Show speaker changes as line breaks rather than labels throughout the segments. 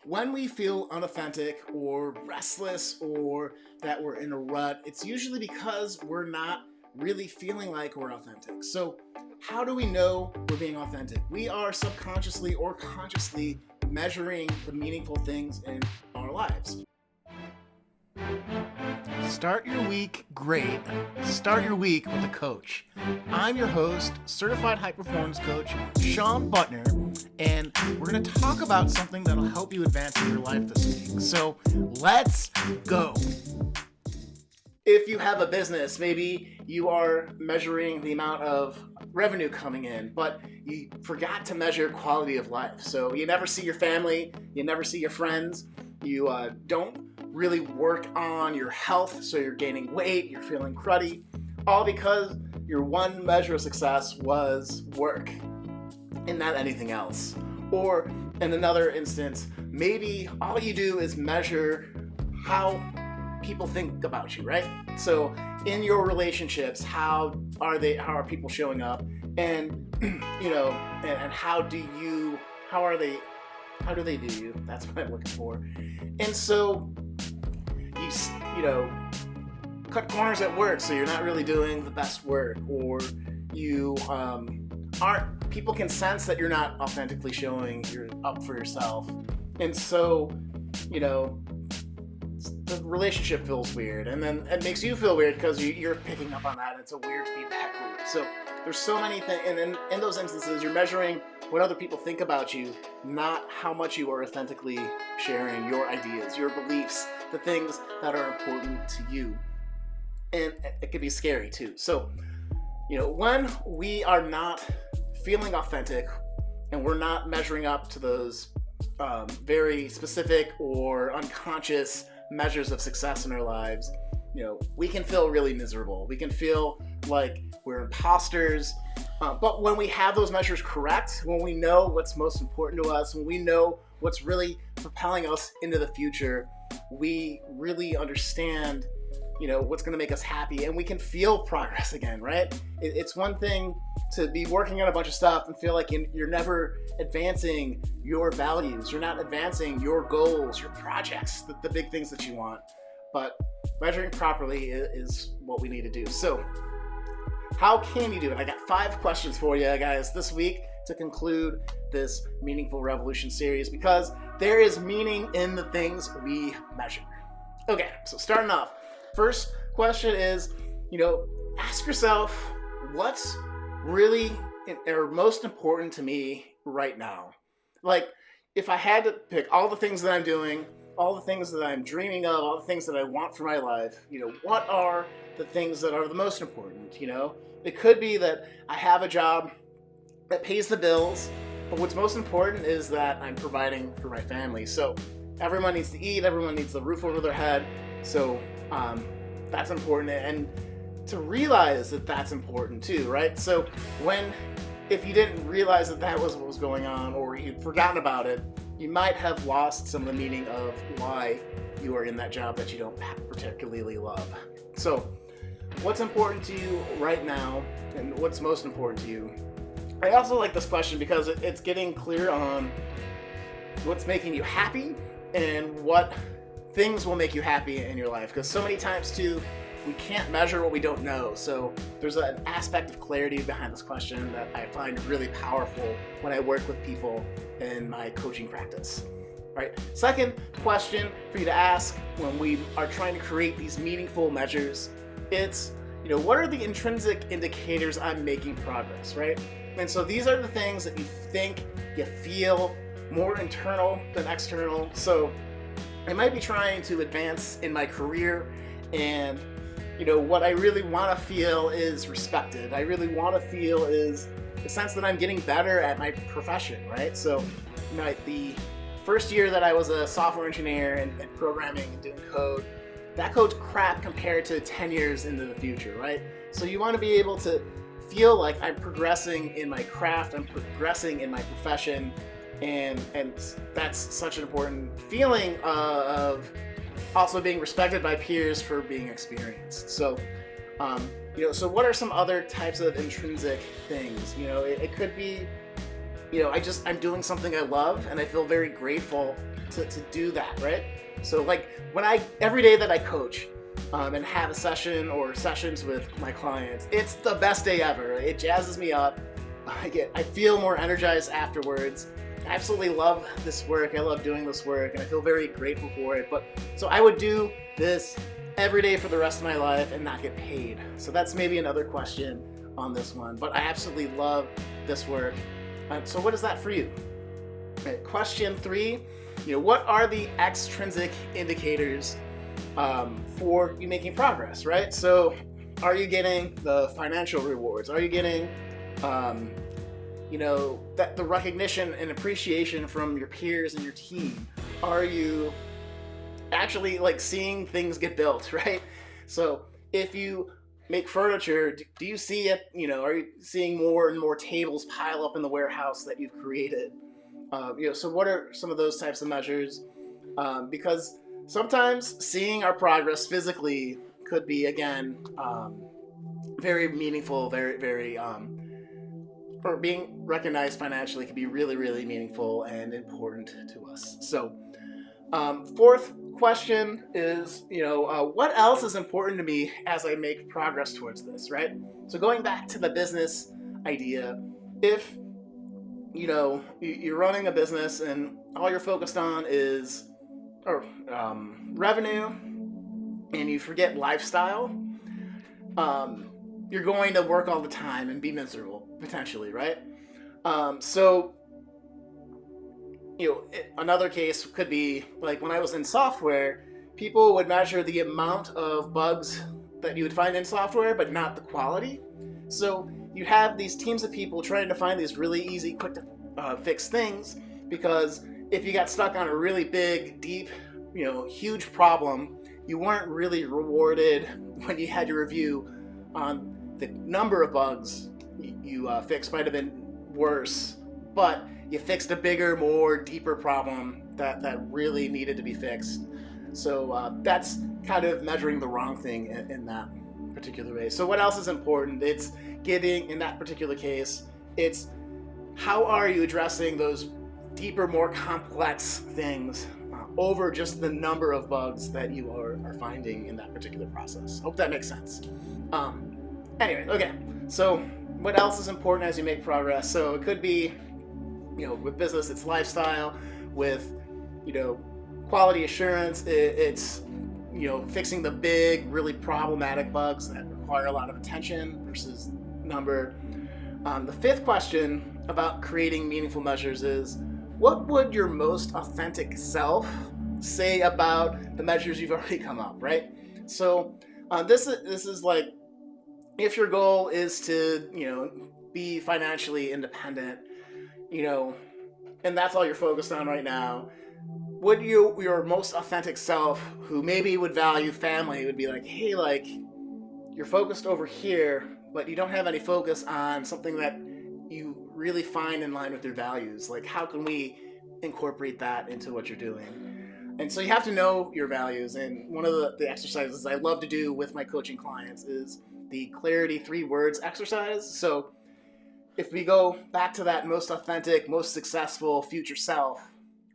when we feel unauthentic or restless or that we're in a rut, it's usually because we're not really feeling like we're authentic. So, how do we know we're being authentic? We are subconsciously or consciously measuring the meaningful things in our lives. Start your week great. Start your week with a coach. I'm your host, certified high performance coach, Sean Butner, and we're going to talk about something that'll help you advance in your life this week. So let's go. If you have a business, maybe you are measuring the amount of revenue coming in, but you forgot to measure quality of life. So you never see your family, you never see your friends, you don't really work on your health, so you're gaining weight, you're feeling cruddy, all because your one measure of success was work and not anything else. Or in another instance, maybe all you do is measure how people think about you, right? So in your relationships, how are people showing up, and and how do they do you? That's what I'm looking for. And so you cut corners at work, so you're not really doing the best work, or you people can sense that you're not authentically showing you're up for yourself, and so the relationship feels weird, and then it makes you feel weird because you're picking up on that, and it's a weird feedback loop. So there's so many things, and in those instances, you're measuring what other people think about you, not how much you are authentically sharing your ideas, your beliefs, the things that are important to you. And it can be scary too. So, when we are not feeling authentic and we're not measuring up to those very specific or unconscious measures of success in our lives, we can feel really miserable. We can feel like we're imposters. But when we have those measures correct, when we know what's most important to us, when we know what's really propelling us into the future, we really understand, what's going to make us happy, and we can feel progress again, right? It's one thing to be working on a bunch of stuff and feel like you're never advancing your values. You're not advancing your goals, your projects, the big things that you want. But measuring properly is what we need to do. So how can you do it? I got 5 questions for you guys this week to conclude this Meaningful Revolution series, because there is meaning in the things we measure. Okay, so starting off, first question is, ask yourself, what's really or most important to me right now? Like, if I had to pick all the things that I'm doing, all the things that I'm dreaming of, all the things that I want for my life, what are the things that are the most important? It could be that I have a job that pays the bills, but what's most important is that I'm providing for my family. So everyone needs to eat, everyone needs the roof over their head. So that's important, and to realize that that's important too, right? So if you didn't realize that was what was going on, or you'd forgotten about it, you might have lost some of the meaning of why you are in that job that you don't particularly love. So what's important to you right now, and what's most important to you? I also like this question because it's getting clear on what's making you happy and what things will make you happy in your life. Because so many times too, we can't measure what we don't know. So there's an aspect of clarity behind this question that I find really powerful when I work with people in my coaching practice. Right. Second question for you to ask when we are trying to create these meaningful measures, it's, what are the intrinsic indicators I'm making progress, right? And so these are the things that you think, you feel, more internal than external. So I might be trying to advance in my career, and what I really want to feel is respected. I really want to feel is the sense that I'm getting better at my profession, right? So the first year that I was a software engineer and programming and doing code, that code's crap compared to 10 years into the future, right? So you want to be able to feel like I'm progressing in my craft, I'm progressing in my profession, and that's such an important feeling of also being respected by peers for being experienced. So, so what are some other types of intrinsic things? It could be, I'm doing something I love, and I feel very grateful to do that, right? So like every day that I coach and have a session or sessions with my clients, it's the best day ever. It jazzes me up. I feel more energized afterwards. I absolutely love this work. I love doing this work, and I feel very grateful for it. So I would do this every day for the rest of my life and not get paid. So that's maybe another question on this one. But I absolutely love this work. So what is that for you? Okay, question 3, what are the extrinsic indicators for you making progress, right? So are you getting the financial rewards? Are you getting that the recognition and appreciation from your peers and your team? Are you actually like seeing things get built, right? So if you make furniture, do you see it, are you seeing more and more tables pile up in the warehouse that you've created? So what are some of those types of measures? Because sometimes seeing our progress physically could be, again, very meaningful, very, very, or being recognized financially can be really, really meaningful and important to us. So, fourth question is, what else is important to me as I make progress towards this, right? So going back to the business idea, if, you're running a business and all you're focused on is revenue, and you forget lifestyle, you're going to work all the time and be miserable, potentially, right? Another case could be like when I was in software, people would measure the amount of bugs that you would find in software, but not the quality. So you have these teams of people trying to find these really easy, quick to fix things, because if you got stuck on a really big, deep, huge problem, you weren't really rewarded when you had your review on the number of bugs you fixed. Might have been worse, but you fixed a bigger, more deeper problem that really needed to be fixed. So that's kind of measuring the wrong thing in that particular way. So what else is important? It's getting, in that particular case, it's how are you addressing those deeper, more complex things over just the number of bugs that you are finding in that particular process. Hope that makes sense. Anyway, okay. So what else is important as you make progress? So it could be, with business, it's lifestyle. With, quality assurance, it's, fixing the big, really problematic bugs that require a lot of attention versus number. The fifth question about creating meaningful measures is, what would your most authentic self say about the measures you've already come up, right? So this is like, if your goal is to, be financially independent, and that's all you're focused on right now, would your most authentic self, who maybe would value family, would be like, hey, like, you're focused over here, but you don't have any focus on something that you really find in line with your values. Like, how can we incorporate that into what you're doing? And so you have to know your values. And one of the exercises I love to do with my coaching clients is the Clarity 3 Words exercise. So if we go back to that most authentic, most successful future self,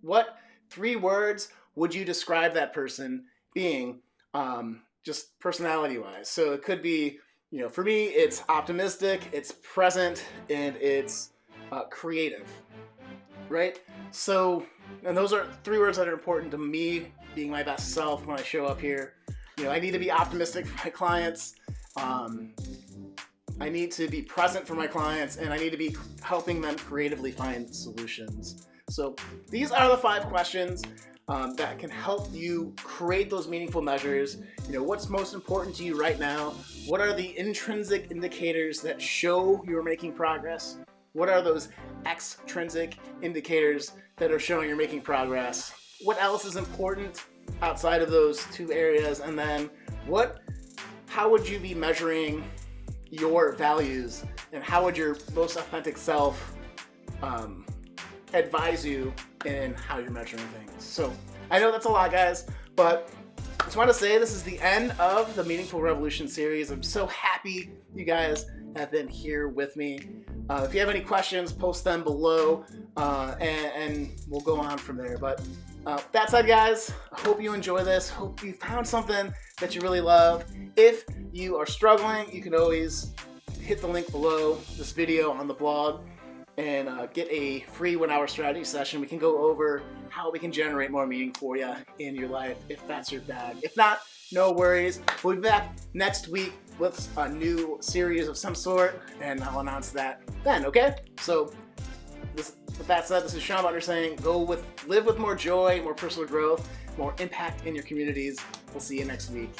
what 3 words would you describe that person being, just personality-wise? So it could be, for me, it's optimistic, it's present, and it's creative, right? So, and those are 3 words that are important to me being my best self when I show up here. I need to be optimistic for my clients. I need to be present for my clients, and I need to be helping them creatively find solutions. So these are the 5 questions that can help you create those meaningful measures. What's most important to you right now? What are the intrinsic indicators that show you're making progress? What are those extrinsic indicators that are showing you're making progress? What else is important outside of those 2 areas? And then how would you be measuring your values, and how would your most authentic self advise you in how you're measuring things? So I know that's a lot, guys, but I just want to say this is the end of the Meaningful Revolution series. I'm so happy you guys have been here with me. If you have any questions, post them below, and we'll go on from there. But that said, guys, I hope you enjoy this. Hope you found something that you really love. If you are struggling, you can always hit the link below this video on the blog and get a free 1-hour strategy session. We can go over how we can generate more meaning for you in your life if that's your bag. If not, no worries. We'll be back next week with a new series of some sort, and I'll announce that then, okay? So with that said, this is Sean Butler saying live with more joy, more personal growth, more impact in your communities. We'll see you next week.